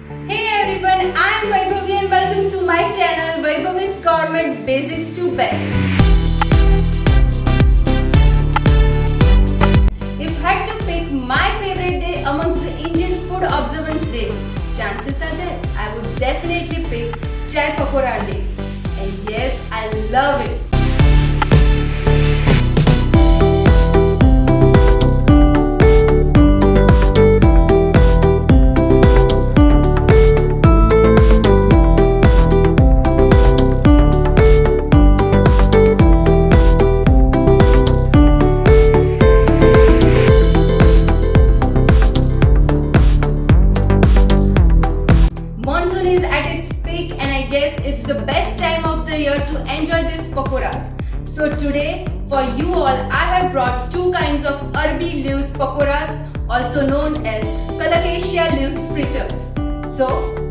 Hey everyone, I am Arbionion and welcome to my channel Vaibhavi's Gourmet Basics to Best. If I had to pick my favorite day amongst the Indian food observance day, chances are there I would definitely pick Chai Pakora Day. And yes, I love it. Monsoon is at its peak and I guess it's the best time of the year to enjoy these pakoras. So today for you all I have brought two kinds of ARBI leaves pakoras, also known as Colocasia leaves fritters. So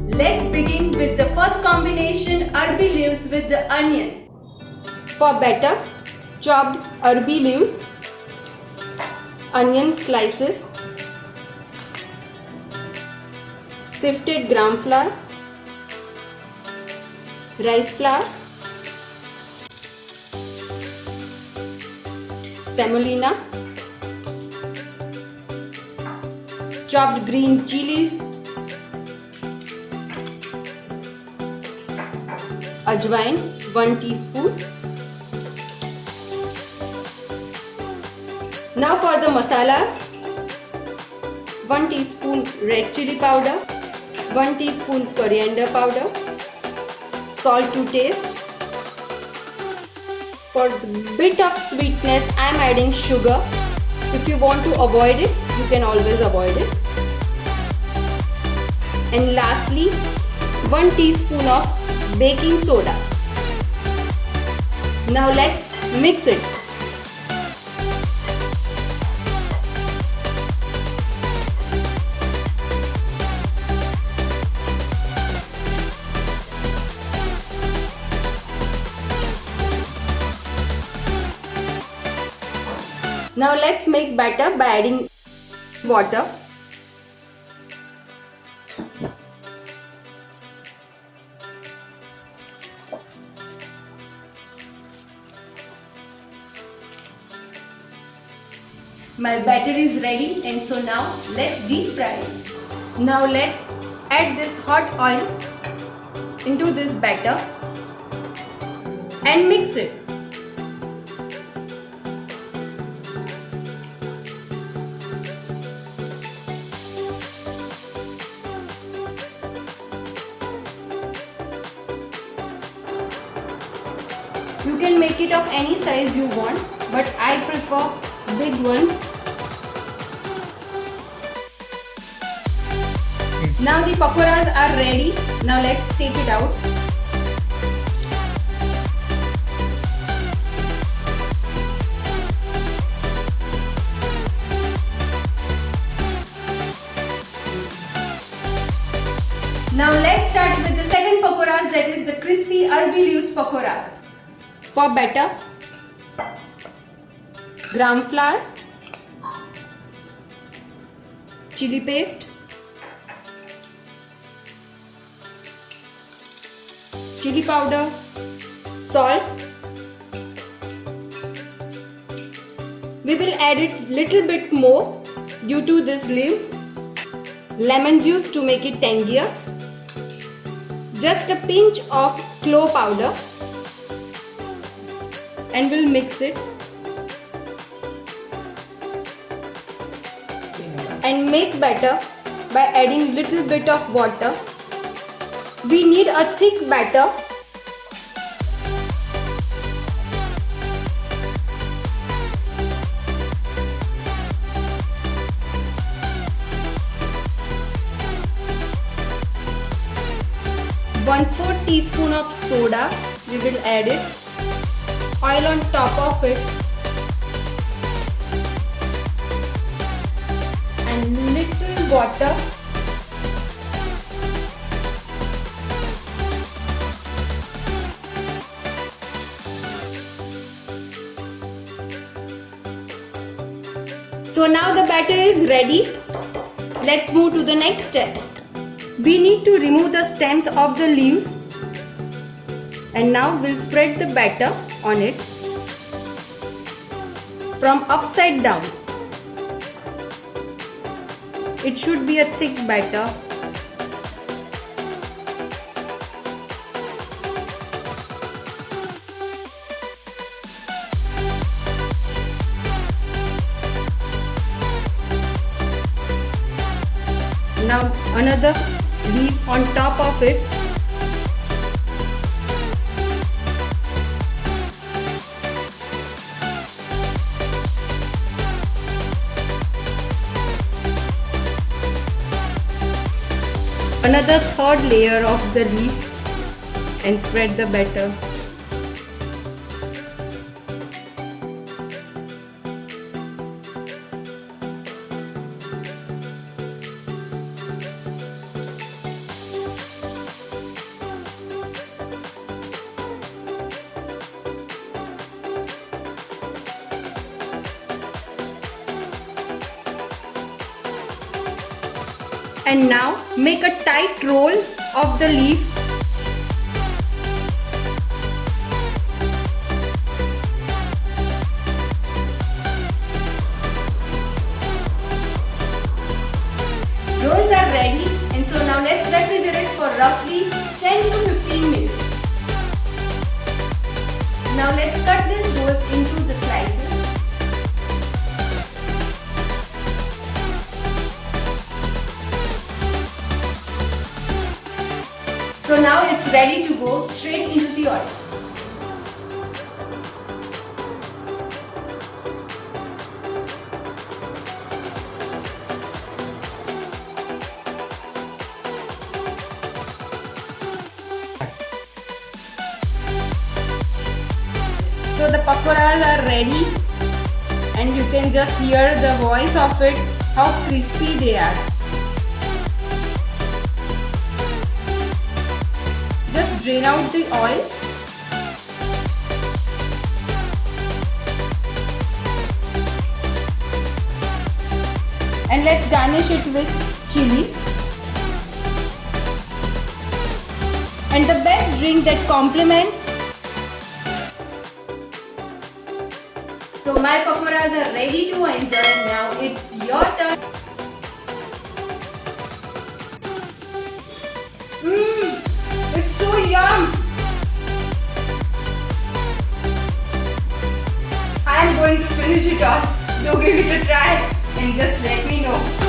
let's begin with the first combination, ARBI leaves with the onion. For batter, chopped ARBI leaves, onion slices, sifted gram flour, rice flour, semolina, chopped green chilies, ajwain 1 teaspoon. Now for the masalas, 1 teaspoon red chili powder, 1 teaspoon coriander powder, salt to taste. For the bit of sweetness I am adding sugar. If you want to avoid it, you can always avoid it. And lastly, 1 teaspoon of baking soda. Now let's mix it. Now let's make batter by adding water. My batter is ready and so now let's deep fry it. Now let's add this hot oil into this batter and mix it. You can make it of any size you want, but I prefer big ones. Now the pakoras are ready. Now let's take it out. Now let's start with the second pakoras, that is the crispy ARBI leaves pakoras. For batter, gram flour, chili paste, chili powder, salt. We will add it little bit more due to this leaves. Lemon juice to make it tangier. Just a pinch of clove powder. And we'll mix it and make batter by adding little bit of water. We need a thick batter. One-fourth teaspoon of soda, we will add it. Oil on top of it and little water. So now the batter is ready. Let's move to the next step. We need to remove the stems of the leaves, and now we'll spread the batter on it from upside down. It should be a thick batter. Now another leaf on top of it. Another third layer of the leaf and spread the batter. And now make a tight roll of the leaf. Rolls are ready, and so now let's refrigerate for roughly 10 to 15 minutes. Now let's cut these rolls into the slices. So now it's ready to go straight into the oil. So the pakoras are ready, and you can just hear the voice of it, how crispy they are. Just drain out the oil. And let's garnish it with chilies. And the best drink that complements. So my pakoras are ready to enjoy. Now it's your turn. It's so yum! I am going to finish it all. Do give it a try and just let me know.